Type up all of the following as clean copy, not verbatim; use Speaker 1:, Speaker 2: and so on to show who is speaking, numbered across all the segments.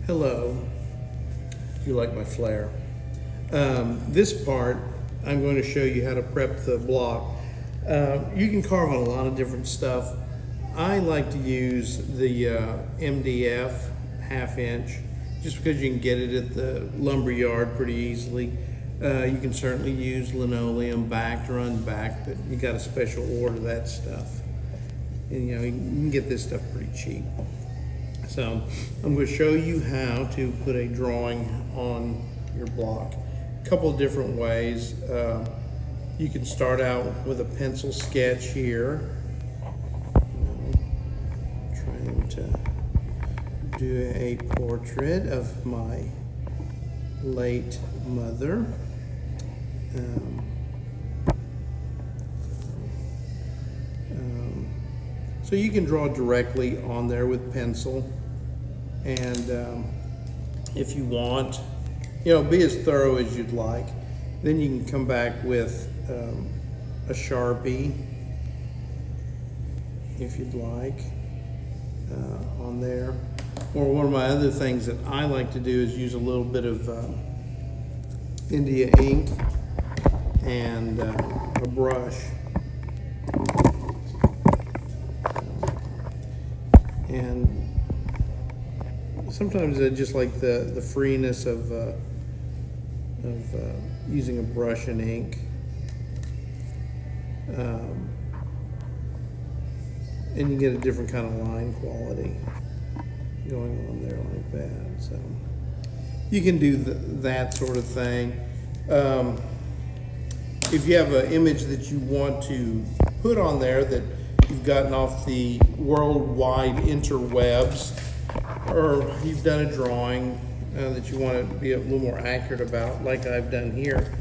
Speaker 1: Hello, if you like my flare. This part, I'm going to show you how to prep the block. You can carve on a lot of different stuff. I like to use the MDF 1/2 inch, just because you can get it at the lumber yard pretty easily. You can certainly use linoleum backed or unbacked, but you got to special order that stuff. And you can get this stuff pretty cheap. So I'm going to show you how to put a drawing on your block. A couple of different ways. You can start out with a pencil sketch here. Trying to do a portrait of my late mother. So you can draw directly on there with pencil, and if you want, be as thorough as you'd like. Then you can come back with a Sharpie, if you'd like, on there. Or one of my other things that I like to do is use a little bit of India ink and a brush. And sometimes I just like the freeness of using a brush and ink. And you get a different kind of line quality going on there like that. So you can do that sort of thing. If you have an image that you want to put on there that you've gotten off the worldwide interwebs, or you've done a drawing that you want to be a little more accurate about, like I've done here,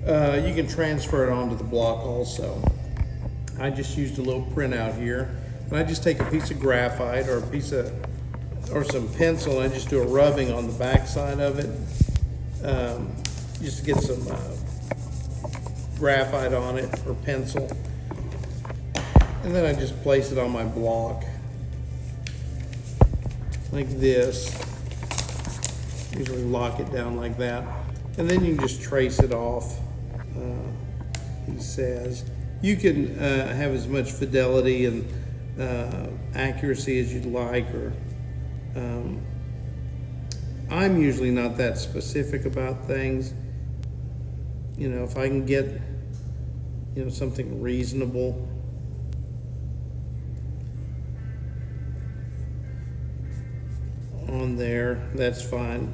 Speaker 1: you can transfer it onto the block also. I just used a little printout here, and I just take a piece of graphite or some pencil, and I just do a rubbing on the back side of it, just to get some graphite on it, or pencil. And then I just place it on my block like this. Usually lock it down like that. And then you can just trace it off, he says. You can have as much fidelity and accuracy as you'd like, or I'm usually not that specific about things. If I can get something reasonable, on there, that's fine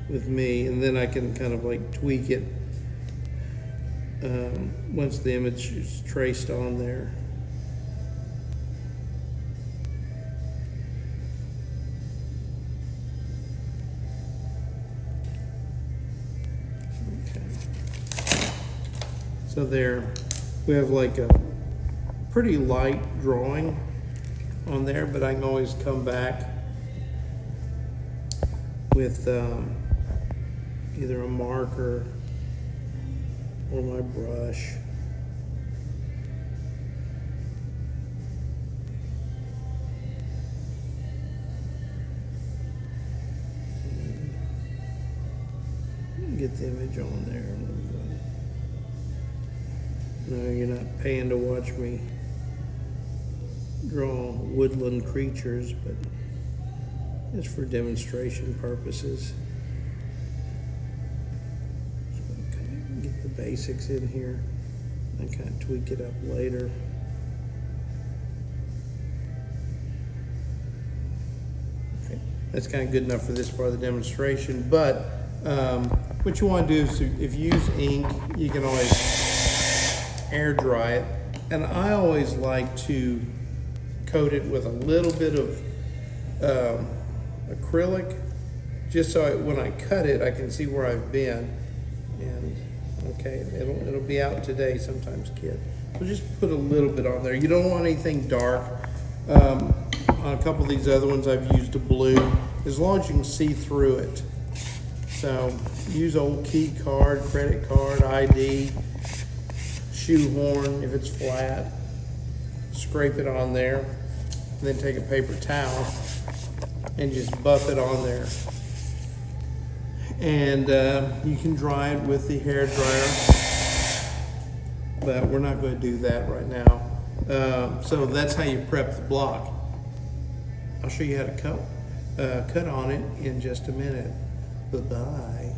Speaker 1: with me. And then I can kind of like tweak it once the image is traced on there. Okay. So there we have like a pretty light drawing on there, but I can always come back with either a marker or my brush. Get the image on there. No, you're not paying to watch me draw woodland creatures, but it's for demonstration purposes. So kind of get the basics in here and kind of tweak it up later. Okay, that's kind of good enough for this part of the demonstration. But what you want to do is, if you use ink, you can always air dry it. And I always like to coat it with a little bit of acrylic, just so when I cut it, I can see where I've been. And okay, it'll be out today sometimes, kid. So just put a little bit on there. You don't want anything dark. On a couple of these other ones, I've used a blue, as long as you can see through it. So use old key card, credit card, ID, shoehorn if it's flat. Scrape it on there, and then take a paper towel and just buff it on there. And you can dry it with the hair dryer, but we're not going to do that right now. So that's how you prep the block. I'll show you how to cut on it in just a minute. Bye-bye.